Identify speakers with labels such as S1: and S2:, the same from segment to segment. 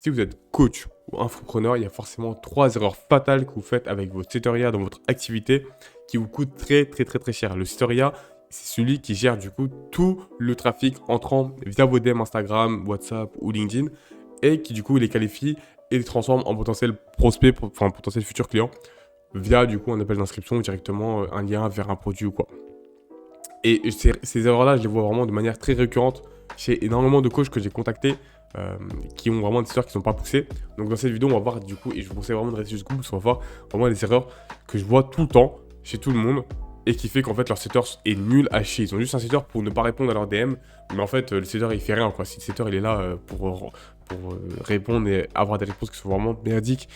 S1: si vous êtes coach ou infopreneur, il y a forcément 3 erreurs fatales que vous faites avec votre Seteria dans votre activité qui vous coûtent très très très très cher. Le Seteria, c'est celui qui gère du coup tout le trafic entrant via vos DM Instagram, WhatsApp ou LinkedIn et qui du coup les qualifie et les transforme en potentiel prospect, enfin potentiel futur client via du coup un appel d'inscription ou directement un lien vers un produit ou quoi. Et ces erreurs-là, je les vois vraiment de manière très récurrente chez énormément de coachs que j'ai contactés qui ont vraiment des histoires qui ne sont pas poussées. Donc dans cette vidéo, on va voir du coup, et je vous conseille vraiment de rester jusqu'au bout, parce qu'on va voir vraiment les erreurs que je vois tout le temps chez tout le monde et qui fait qu'en fait leur setter est nul à chier. Ils ont juste un setter pour ne pas répondre à leur DM, mais en fait le setter il fait rien quoi. Si le setter il est là pour répondre et avoir des réponses qui sont vraiment merdiques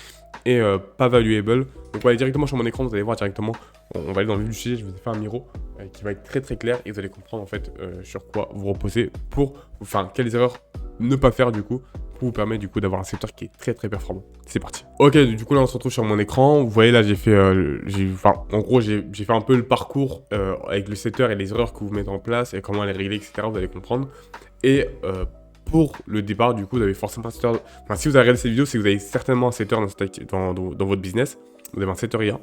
S1: et pas valuable. Donc on va aller directement sur mon écran, vous allez voir directement, on va aller dans le vif du sujet, je vous ai fait un miro qui va être très très clair et vous allez comprendre en fait sur quoi vous reposez quelles erreurs ne pas faire du coup pour vous permettre du coup d'avoir un secteur qui est très très performant. C'est parti. Ok, du coup là on se retrouve sur mon écran. Vous voyez là j'ai fait, en gros j'ai fait un peu le parcours avec le setter et les erreurs que vous mettez en place et comment les régler, etc. Vous allez comprendre. Et pour le départ, du coup, vous avez forcément un setter. Enfin, si vous avez regardé cette vidéo, c'est que vous avez certainement un setter dans votre business. Vous avez un setter IA.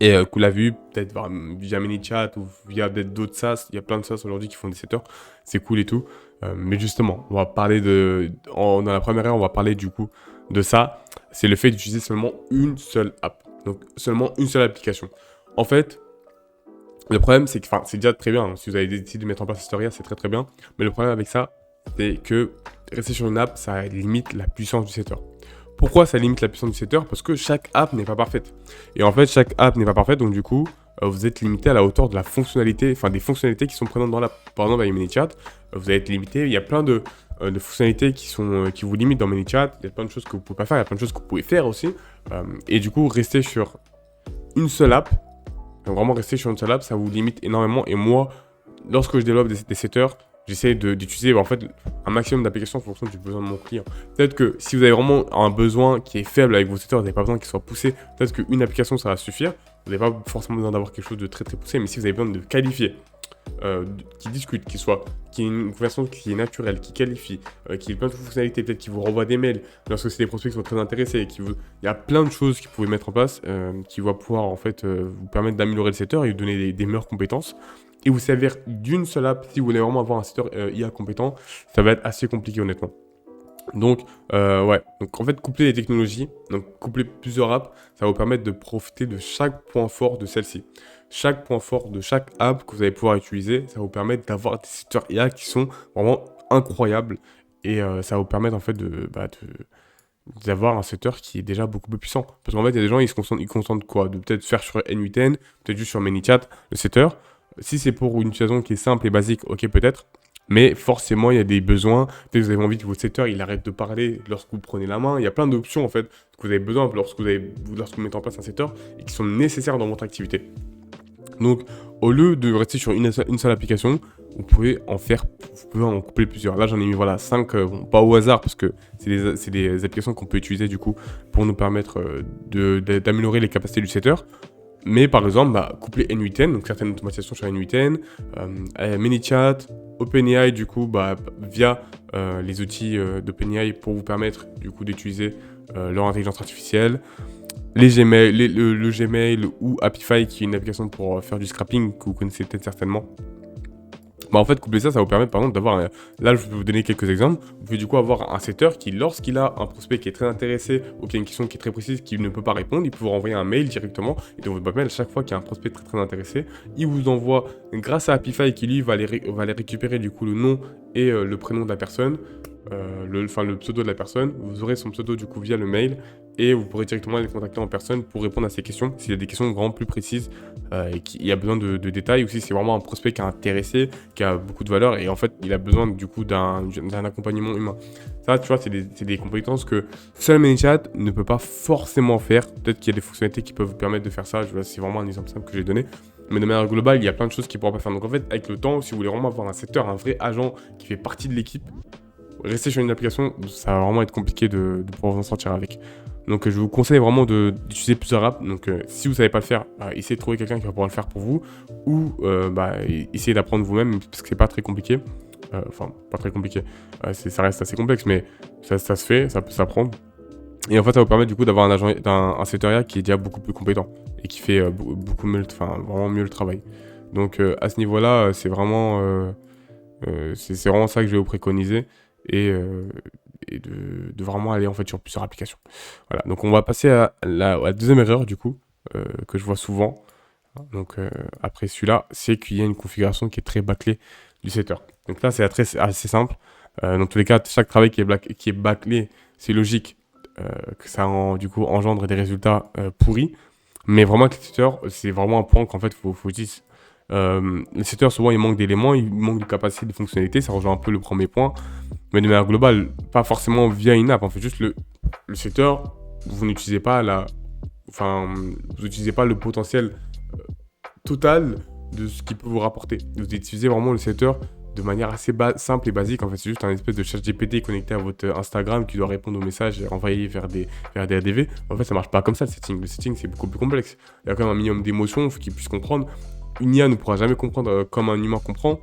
S1: Et que vous l'avez vu, peut-être via ManyChat ou via d'autres SaaS. Il y a plein de SaaS aujourd'hui qui font des setters. C'est cool et tout. Mais justement, on va parler dans la première heure, on va parler du coup de ça. C'est le fait d'utiliser seulement une seule app. Donc, seulement une seule application. En fait, le problème, c'est que, c'est déjà très bien. Si vous avez décidé de mettre en place Setter IA, c'est très très bien. Mais le problème avec ça, c'est que rester sur une app, ça limite la puissance du setter. Pourquoi ça limite la puissance du setter? Parce que chaque app n'est pas parfaite. Et en fait, chaque app n'est pas parfaite, donc du coup, vous êtes limité à la hauteur de la fonctionnalité, des fonctionnalités qui sont présentes dans l'app. Par exemple, avec ManyChat, vous allez être limité. Il y a plein de fonctionnalités qui vous limitent dans ManyChat. Il y a plein de choses que vous ne pouvez pas faire, il y a plein de choses que vous pouvez faire aussi. Et du coup, rester sur une seule app, donc vraiment rester sur une seule app, ça vous limite énormément. Et moi, lorsque je développe des setters, j'essaie d'utiliser en fait un maximum d'applications en fonction du besoin de mon client. Peut-être que si vous avez vraiment un besoin qui est faible avec vos setters, vous n'avez pas besoin qu'il soit poussé, peut-être qu'une application ça va suffire. Vous n'avez pas forcément besoin d'avoir quelque chose de très très poussé, mais si vous avez besoin de qualifier, qui discute, qui ait une conversation qui est naturelle, qui qualifie, qui ait plein de fonctionnalités, peut-être qui vous renvoie des mails lorsque c'est des prospects qui sont très intéressés, il y a plein de choses que vous pouvez mettre en place qui va pouvoir en fait vous permettre d'améliorer le setter et vous donner des meilleures compétences. Et vous servir d'une seule app, si vous voulez vraiment avoir un setter IA compétent, ça va être assez compliqué honnêtement. Donc, Donc, en fait, coupler les technologies, donc coupler plusieurs apps, ça va vous permettre de profiter de chaque point fort de celle-ci. Chaque point fort de chaque app que vous allez pouvoir utiliser, ça va vous permettre d'avoir des setters IA qui sont vraiment incroyables. Et ça va vous permettre en fait d'avoir un setter qui est déjà beaucoup plus puissant. Parce qu'en fait, il y a des gens, ils se concentrent quoi? De peut-être faire sur N8N, peut-être juste sur ManyChat, le setter. Si c'est pour une utilisation qui est simple et basique, ok peut-être. Mais forcément, il y a des besoins. Peut-être que vous avez envie que votre setter il arrête de parler lorsque vous prenez la main. Il y a plein d'options en fait que vous avez besoin lorsque vous mettez en place un setter et qui sont nécessaires dans votre activité. Donc, au lieu de rester sur une seule application, vous pouvez en couper plusieurs. Là, j'en ai mis 5, pas au hasard parce que c'est des applications qu'on peut utiliser du coup pour nous permettre d'améliorer les capacités du setter. Mais par exemple, coupler N8N, donc certaines automatisations sur N8N, ManyChat, OpenAI du coup via les outils d'OpenAI pour vous permettre du coup d'utiliser leur intelligence artificielle, les Gmail, le Gmail ou Apify qui est une application pour faire du scrapping que vous connaissez peut-être certainement. En fait, coupler ça va vous permettre par exemple d'avoir, là je vais vous donner quelques exemples, vous pouvez du coup avoir un setter qui lorsqu'il a un prospect qui est très intéressé ou qui a une question qui est très précise qu'il ne peut pas répondre, il peut vous renvoyer un mail directement et dans votre boîte mail à chaque fois qu'il y a un prospect très très intéressé, il vous envoie grâce à Apify qui lui va aller récupérer du coup le nom et le prénom de la personne, le pseudo de la personne, vous aurez son pseudo du coup via le mail et vous pourrez directement les contacter en personne pour répondre à ces questions s'il y a des questions vraiment plus précises et qu'il y a besoin de détails, ou si c'est vraiment un prospect qui est intéressé, qui a beaucoup de valeur et en fait il a besoin du coup d'un accompagnement humain. Ça tu vois c'est des compétences que seul ManyChat ne peut pas forcément faire. Peut-être qu'il y a des fonctionnalités qui peuvent vous permettre de faire ça, c'est vraiment un exemple simple que j'ai donné. Mais de manière globale, il y a plein de choses qu'il ne pourra pas faire. Donc en fait, avec le temps, si vous voulez vraiment avoir un setter, un vrai agent qui fait partie de l'équipe, rester sur une application, ça va vraiment être compliqué de pouvoir en sortir avec. Donc je vous conseille vraiment d'utiliser plusieurs apps. Donc si vous ne savez pas le faire, essayez de trouver quelqu'un qui va pouvoir le faire pour vous. Ou essayez d'apprendre vous-même parce que c'est pas très compliqué. Enfin, pas très compliqué. Ça reste assez complexe, mais ça se fait, ça peut s'apprendre. Et en fait, ça vous permet du coup d'avoir un secrétariat qui est déjà beaucoup plus compétent et qui fait beaucoup mieux, enfin, vraiment mieux le travail. Donc à ce niveau-là, c'est vraiment ça que je vais vous préconiser et, euh, et de vraiment aller en fait sur plusieurs applications. Voilà, donc on va passer à la deuxième erreur du coup que je vois souvent. Donc après celui-là, c'est qu'il y a une configuration qui est très bâclée du setter. Donc là, c'est assez simple. Dans tous les cas, chaque travail qui est bâclé, c'est logique que ça du coup engendre des résultats pourris. Mais vraiment, avec les setters, c'est vraiment un point qu'en fait, faut dire. Les setters, souvent, ils manquent d'éléments, ils manquent de capacité, de fonctionnalité. Ça rejoint un peu le premier point. Mais de manière globale, pas forcément via une app. En fait, juste le setter, vous n'utilisez pas enfin, vous n'utilisez pas le potentiel total de ce qu'il peut vous rapporter. Vous utilisez vraiment le setter de manière assez simple et basique. En fait, c'est juste un espèce de chat GPT connecté à votre Instagram qui doit répondre aux messages et envoyer vers des ADV. En fait, ça marche pas comme ça, le setting. Le setting, c'est beaucoup plus complexe. Il y a quand même un minimum d'émotions, il faut qu'il puisse comprendre. Une IA ne pourra jamais comprendre comme un humain comprend,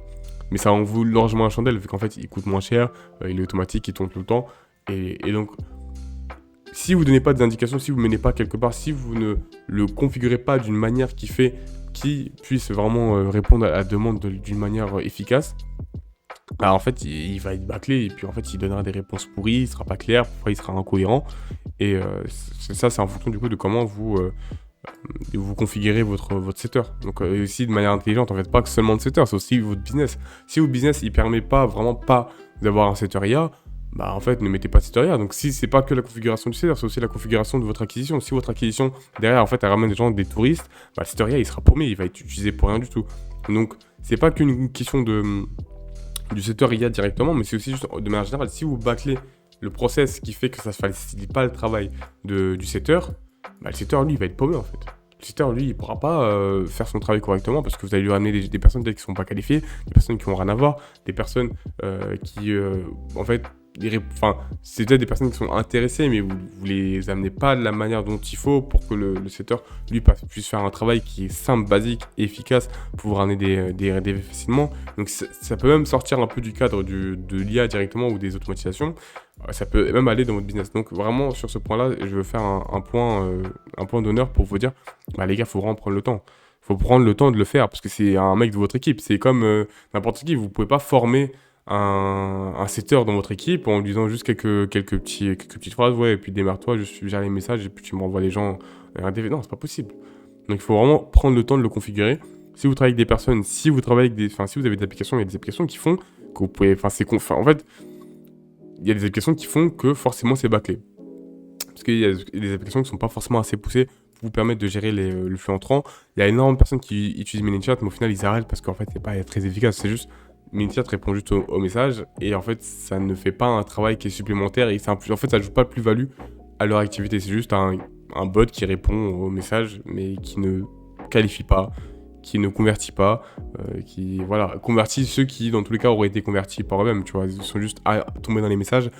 S1: mais ça en vaut largement un chandelle, vu qu'en fait, il coûte moins cher, il est automatique, il tourne tout le temps. Et donc, si vous ne donnez pas des indications, si vous ne menez pas quelque part, si vous ne le configurez pas d'une manière qui puisse vraiment répondre à la demande d'une manière efficace, bah, en fait, il va être bâclé et puis en fait, il donnera des réponses pourries, il sera pas clair, parfois il sera incohérent. Et c'est en fonction du coup de comment vous configurez votre setter. Donc aussi de manière intelligente, en fait, pas que seulement le setter, c'est aussi votre business. Si votre business, il permet pas, vraiment pas d'avoir un setter IA, bah en fait, ne mettez pas de setter IA. Donc si c'est pas que la configuration du setter, c'est aussi la configuration de votre acquisition. Si votre acquisition, derrière, en fait, elle ramène des touristes, bah, le setter IA, il sera paumé, il va être utilisé pour rien du tout. Donc, c'est pas qu'une question du setter IA directement, mais c'est aussi juste de manière générale, si vous bâclez le process qui fait que ça ne facilite pas le travail du setter, bah, le setter, lui, il va être paumé en fait. Le setter, lui, il pourra pas faire son travail correctement parce que vous allez lui ramener des personnes peut-être qui sont pas qualifiées, des personnes qui n'ont rien à voir, des personnes en fait, enfin, c'est peut-être des personnes qui sont intéressées, mais vous les amenez pas de la manière dont il faut pour que le setter, lui, puisse faire un travail qui est simple, basique et efficace pour vous ramener des RDV facilement. Donc, ça peut même sortir un peu du cadre de l'IA directement ou des automatisations. Ça peut même aller dans votre business. Donc, vraiment, sur ce point-là, je veux faire un point d'honneur pour vous dire, bah, les gars, il faut vraiment prendre le temps. Il faut prendre le temps de le faire parce que c'est un mec de votre équipe. C'est comme n'importe qui. Vous pouvez pas former un setter dans votre équipe en lui disant juste quelques petites phrases, ouais, et puis démarre-toi, je gère les messages, et puis tu m'envoies les gens un DV. Non, c'est pas possible. Donc il faut vraiment prendre le temps de le configurer. Si vous travaillez avec des personnes, si vous travaillez avec si vous avez des applications, il y a des applications qui font que vous pouvez, en fait, il y a des applications qui font que forcément c'est bâclé. Parce qu'il y a des applications qui sont pas forcément assez poussées pour vous permettre de gérer le flux entrant. Il y a énormément de personnes qui utilisent ManyChat, mais au final ils arrêtent parce qu'en fait c'est pas très efficace. C'est juste ManyChat répond juste au message et en fait ça ne fait pas un travail qui est supplémentaire et en fait ça ne joue pas de plus-value à leur activité. C'est juste un bot qui répond au message mais qui ne qualifie pas, qui ne convertit pas, qui convertit ceux qui dans tous les cas auraient été convertis par eux-mêmes, tu vois, ils sont juste tombés dans les messages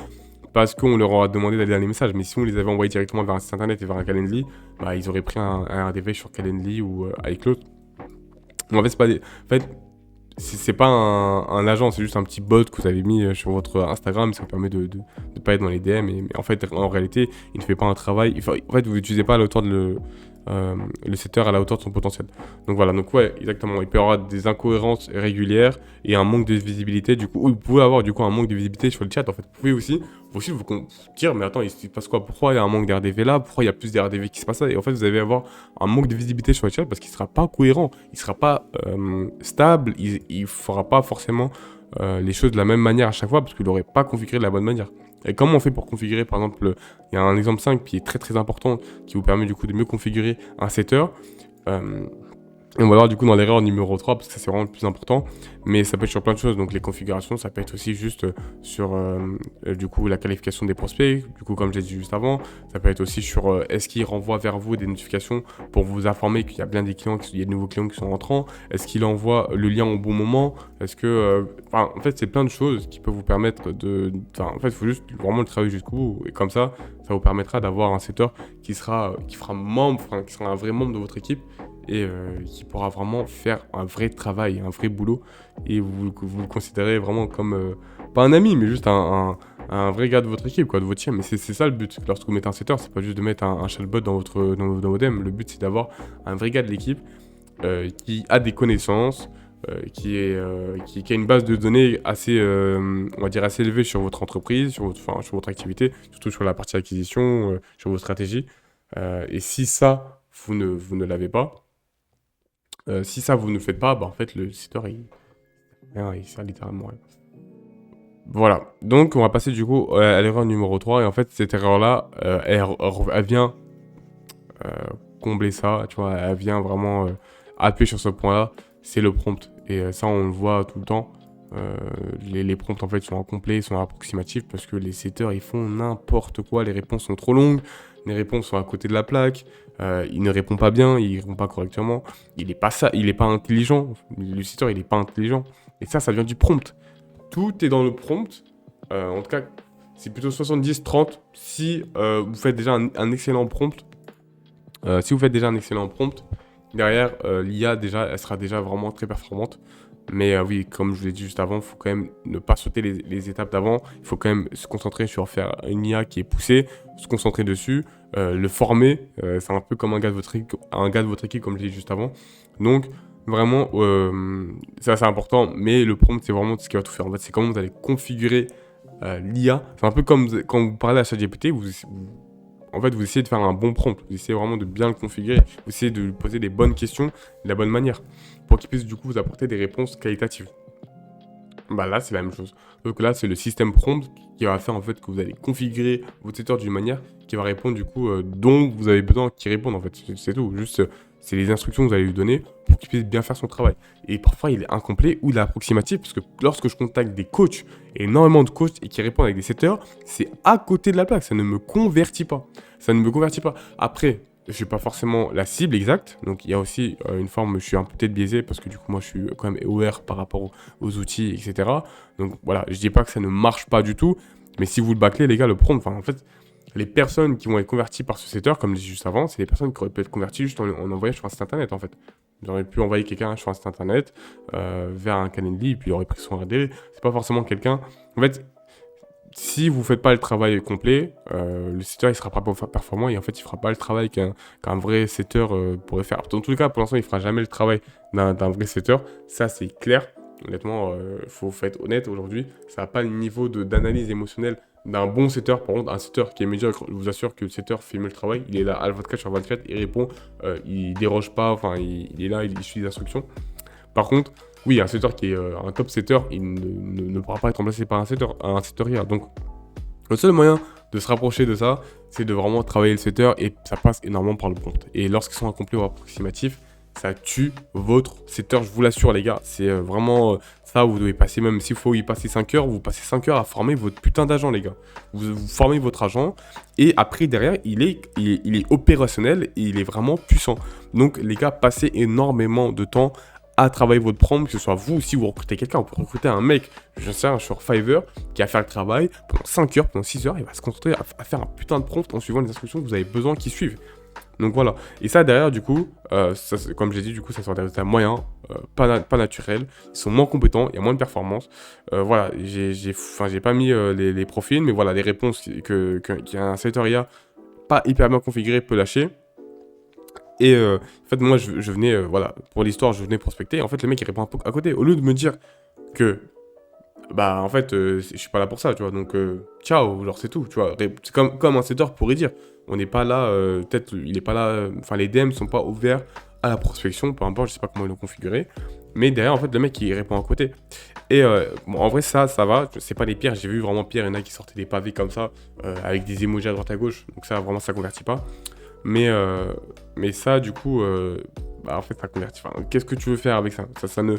S1: parce qu'on leur aura demandé d'aller dans les messages. Mais si on les avait envoyés directement vers un site internet et vers un Calendly, bah, ils auraient pris un RDV sur Calendly ou iCloud. Donc en fait, c'est pas un agent, c'est juste un petit bot que vous avez mis sur votre Instagram, ça vous permet de pas être dans les DM, mais en fait, en réalité, il ne fait pas un travail, en fait, vous n'utilisez pas à la hauteur le setter à la hauteur de son potentiel. Donc voilà, donc ouais, exactement, il peut y avoir des incohérences régulières et un manque de visibilité, du coup, vous pouvez avoir du coup un manque de visibilité sur le chat, en fait, vous pouvez aussi vous dire, mais attends, il se passe quoi? Pourquoi il y a un manque d'RDV là? Pourquoi il y a plus d'RDV qui se passe là? Et en fait, vous allez avoir un manque de visibilité sur le chat parce qu'il ne sera pas cohérent, il ne sera pas stable, il ne fera pas forcément les choses de la même manière à chaque fois parce qu'il n'aurait pas configuré de la bonne manière. Et comment on fait pour configurer, par exemple, il y a un exemple 5 qui est très très important, qui vous permet du coup de mieux configurer un setter. Et on va voir du coup dans l'erreur numéro 3, parce que ça c'est vraiment le plus important, mais ça peut être sur plein de choses, donc les configurations, ça peut être aussi juste sur du coup la qualification des prospects, du coup comme j'ai dit juste avant, ça peut être aussi sur est-ce qu'il renvoie vers vous des notifications pour vous informer qu'il y a bien des clients, qu'il y a de nouveaux clients qui sont entrants, est-ce qu'il envoie le lien au bon moment, est-ce que... en fait c'est plein de choses qui peuvent vous permettre en fait il faut juste vraiment le travailler jusqu'au bout, et comme ça vous permettra d'avoir un setter qui sera un vrai membre de votre équipe, et qui pourra vraiment faire un vrai travail, un vrai boulot. Et vous le considérez vraiment comme, pas un ami, mais juste un vrai gars de votre équipe, quoi, de votre team. Mais c'est ça le but. Lorsque vous mettez un setter, c'est pas juste de mettre un chatbot dans votre DM. Le but, c'est d'avoir un vrai gars de l'équipe qui a des connaissances, qui a une base de données assez, on va dire assez élevée sur votre entreprise, sur votre activité, surtout sur la partie acquisition, sur vos stratégies. Et si ça, vous ne l'avez pas, si ça, vous ne le faites pas, bah, en fait, le setter, il sert littéralement à rien. Voilà. Donc, on va passer du coup à l'erreur numéro 3. Et en fait, cette erreur-là, elle vient euh, combler ça, tu vois, elle vient vraiment appuyer sur ce point-là, c'est le prompt. Et ça, on le voit tout le temps. Les prompts, en fait, sont incomplets, ils sont approximatifs parce que les setters, ils font n'importe quoi. Les réponses sont trop longues, les réponses sont à côté de la plaque, il ne répond pas bien, il ne répond pas correctement. Il est pas ça, il est pas intelligent. Le setter, il est pas intelligent. Et ça vient du prompt. Tout est dans le prompt. En tout cas, c'est plutôt 70-30 si vous faites déjà un excellent prompt. Si vous faites déjà un excellent prompt, derrière, l'IA, déjà, elle sera déjà vraiment très performante. Mais oui, comme je vous l'ai dit juste avant, il faut quand même ne pas sauter les étapes d'avant. Il faut quand même se concentrer sur faire une IA qui est poussée, se concentrer dessus, le former. C'est un peu comme un gars de votre équipe, comme je l'ai dit juste avant. Donc, vraiment, ça c'est important. Mais le prompt, c'est vraiment ce qui va tout faire. En fait, c'est comment vous allez configurer l'IA. C'est un peu comme quand vous parlez à ChatGPT, en fait, vous essayez de faire un bon prompt, vous essayez vraiment de bien le configurer, vous essayez de lui poser des bonnes questions de la bonne manière, pour qu'il puisse du coup vous apporter des réponses qualitatives. Bah là, c'est la même chose. Donc là, c'est le système prompt qui va faire en fait que vous allez configurer votre setter d'une manière qui va répondre du coup dont vous avez besoin qu'il réponde en fait. C'est tout. Juste, c'est les instructions que vous allez lui donner pour qu'il puisse bien faire son travail. Et parfois, il est incomplet ou il est approximatif parce que lorsque je contacte des coachs, énormément de coachs et qui répondent avec des setters, c'est à côté de la plaque. Ça ne me convertit pas. Ça ne me convertit pas. Après, je suis pas forcément la cible exacte. Donc il y a aussi une forme, je suis un peu peut-être biaisé parce que du coup moi je suis quand même aware par rapport aux outils, etc. Donc voilà, je dis pas que ça ne marche pas du tout, mais si vous le bâclez les gars, le prompt, enfin en fait, les personnes qui vont être converties par ce setter, comme je disais juste avant, c'est les personnes qui auraient pu être converties juste en envoyant sur un site internet en fait. J'aurais pu envoyer quelqu'un sur un site internet vers un Calendly et puis il aurait pris son RD. C'est pas forcément quelqu'un. En fait, si vous ne faites pas le travail complet, le setter il sera pas performant et en fait il fera pas le travail qu'un vrai setter pourrait faire. Dans tous les cas, pour l'instant, il fera jamais le travail d'un vrai setter. Ça, c'est clair. Honnêtement, faut être honnête aujourd'hui. Ça n'a pas le niveau d'analyse émotionnelle d'un bon setter. Par contre, un setter qui est médiocre, je vous assure que le setter fait mieux le travail. Il est là à 24 sur 24, il répond, il déroge pas, enfin il est là, il suit les instructions. Par contre, oui, un setter qui est un top setter, il ne pourra pas être remplacé par un setter IA. Donc, le seul moyen de se rapprocher de ça, c'est de vraiment travailler le setter et ça passe énormément par le prompt. Et lorsqu'ils sont incomplets ou approximatifs, ça tue votre setter, je vous l'assure les gars. C'est vraiment ça, vous devez passer, même s'il faut y passer 5 heures, vous passez 5 heures à former votre putain d'agent les gars. Vous formez votre agent et après derrière, il est opérationnel et il est vraiment puissant. Donc les gars, passez énormément de temps à travailler votre prompt, que ce soit vous, si vous recrutez quelqu'un, vous pouvez recruter un mec, je sais, sur Fiverr, qui va faire le travail pendant 5 heures, pendant 6 heures, il va se concentrer à faire un putain de prompt en suivant les instructions que vous avez besoin qu'il suive. Donc voilà. Et ça derrière, du coup, ça, comme j'ai dit, du coup, ça sort des résultats moyens, pas naturels, ils sont moins compétents, il y a moins de performance. Voilà, j'ai pas mis les profils, mais voilà, les réponses qu'un setter IA pas hyper bien configuré peut lâcher. Et en fait, moi, je venais, voilà, pour l'histoire, je venais prospecter. Et en fait, le mec, il répond un peu à côté. Au lieu de me dire que, bah, en fait, je suis pas là pour ça, tu vois. Donc, ciao, genre, c'est tout, tu vois. C'est comme un setter pourrait dire. On n'est pas là, peut-être, il est pas là, enfin, les DM sont pas ouverts à la prospection, peu importe, je sais pas comment ils l'ont configuré. Mais derrière, en fait, le mec, il répond à côté. Et bon, en vrai, ça va. C'est pas les pires. J'ai vu vraiment pire. Il y en a qui sortaient des pavés comme ça, avec des emojis à droite à gauche. Donc, ça, vraiment, ça convertit pas. Mais ça, du coup, bah, en fait, ça convertit. Enfin, qu'est-ce que tu veux faire avec ça, ça ne,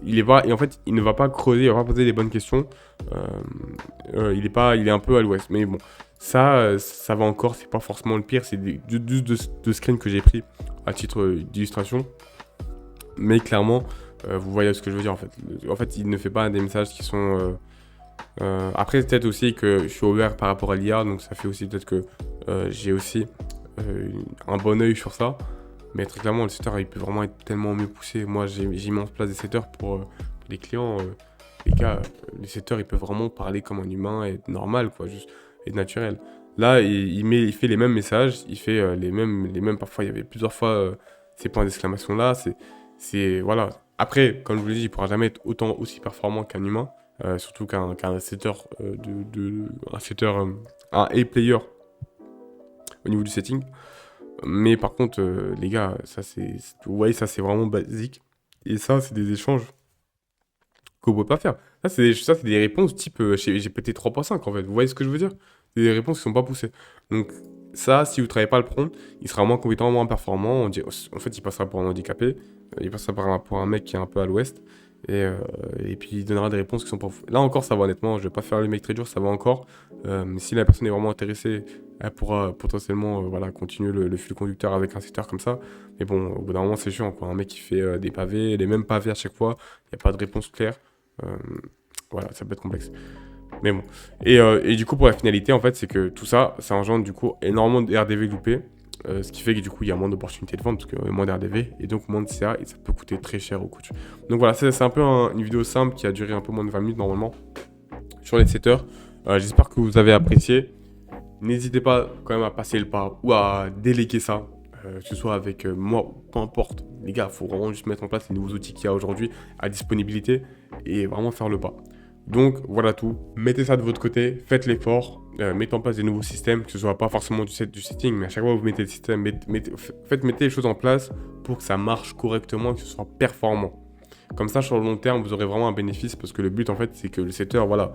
S1: il est pas, et en fait, il ne va pas creuser, il va pas poser les bonnes questions. Il est un peu à l'ouest. Mais bon, ça va encore. C'est pas forcément le pire. C'est juste deux screens que j'ai pris à titre d'illustration. Mais clairement, vous voyez ce que je veux dire en fait. En fait, il ne fait pas des messages qui sont. Après, c'est peut-être aussi que je suis ouvert par rapport à l'IA, donc ça fait aussi peut-être que j'ai aussi un bon œil sur ça. Mais très clairement, le setter, il peut vraiment être tellement mieux poussé. Moi, j'ai mis en place des setters pour les clients. Les gars, les setters, ils peuvent vraiment parler comme un humain et être normal, quoi, juste, et naturel. Là, il fait les mêmes messages, il fait les mêmes, parfois, il y avait plusieurs fois ces points d'exclamation là. Voilà. Après, comme je vous l'ai dit, il pourra jamais être autant aussi performant qu'un humain, surtout qu'un setter, un setter, un A-player au niveau du setting. Mais par contre, les gars, vous voyez, ça c'est vraiment basique. Et ça, c'est des échanges qu'on ne peut pas faire. Ça, c'est des réponses type j'ai pété 3.5 en fait. Vous voyez ce que je veux dire? Des réponses qui sont pas poussées. Donc, ça, si vous ne travaillez pas le prompt, il sera moins compétent, moins performant. En fait, il passera pour un handicapé. Il passera pour un mec qui est un peu à l'ouest. Et puis, il donnera des réponses qui sont pas fou. Là encore, ça va honnêtement. Je vais pas faire le mec très dur, ça va encore. Mais si la personne est vraiment intéressée, elle pourra potentiellement voilà, continuer le fil conducteur avec un setter comme ça. Mais bon, au bout d'un moment, c'est chiant, quoi. Un mec qui fait des pavés, les mêmes pavés à chaque fois, il n'y a pas de réponse claire. Euh, voilà, ça peut être complexe. Mais bon. Et du coup, pour la finalité, en fait, c'est que tout ça, ça engendre du coup énormément de RDV loupés. Ce qui fait que du coup, il y a moins d'opportunités de vente parce qu'il y a moins d'RDV et donc moins de CA et ça peut coûter très cher au coach. Donc voilà, c'est un peu une vidéo simple qui a duré un peu moins de 20 minutes normalement sur les setters. J'espère que vous avez apprécié. N'hésitez pas quand même à passer le pas ou à déléguer ça, que ce soit avec moi, peu importe. Les gars, il faut vraiment juste mettre en place les nouveaux outils qu'il y a aujourd'hui à disponibilité et vraiment faire le pas. Donc voilà tout, mettez ça de votre côté, faites l'effort, mettez en place des nouveaux systèmes, que ce soit pas forcément du setting, mais à chaque fois que vous mettez le système, mettez les choses en place pour que ça marche correctement et que ce soit performant. Comme ça, sur le long terme, vous aurez vraiment un bénéfice parce que le but, en fait, c'est que le setter, voilà,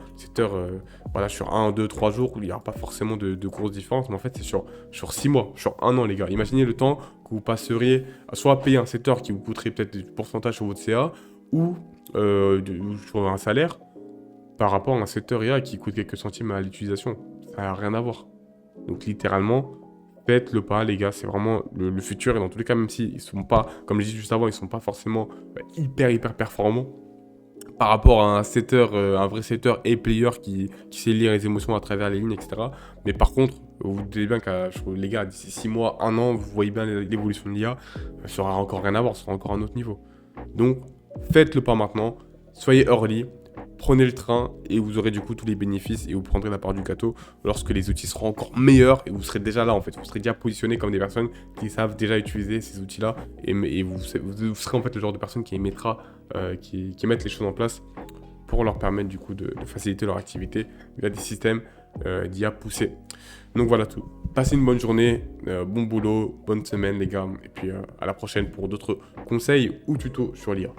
S1: sur 1, 2, 3 jours, où il n'y aura pas forcément de grosses différences, mais en fait, c'est sur 6 mois, sur 1 an, les gars. Imaginez le temps que vous passeriez à soit payer un setter qui vous coûterait peut-être des pourcentages sur votre CA ou sur un salaire par rapport à un setter IA qui coûte quelques centimes à l'utilisation. Ça n'a rien à voir. Donc, littéralement, faites le pas, les gars. C'est vraiment le futur. Et dans tous les cas, même s'ils ne sont pas, comme je disais juste avant, ils ne sont pas forcément hyper performants par rapport à un setter, un vrai setter et player qui sait lire les émotions à travers les lignes, etc. Mais par contre, vous vous dites bien que les gars, d'ici 6 mois, 1 an, vous voyez bien l'évolution de l'IA, ça n'aura encore rien à voir, ça sera encore un autre niveau. Donc, faites le pas maintenant, soyez early, prenez le train et vous aurez du coup tous les bénéfices et vous prendrez la part du gâteau lorsque les outils seront encore meilleurs et vous serez déjà là en fait. Vous serez déjà positionné comme des personnes qui savent déjà utiliser ces outils-là et vous serez en fait le genre de personne qui émettra, qui mettent les choses en place pour leur permettre du coup de faciliter leur activité via des systèmes d'IA poussés. Donc voilà tout. Passez une bonne journée, bon boulot, bonne semaine les gars et puis à la prochaine pour d'autres conseils ou tutos sur l'IA.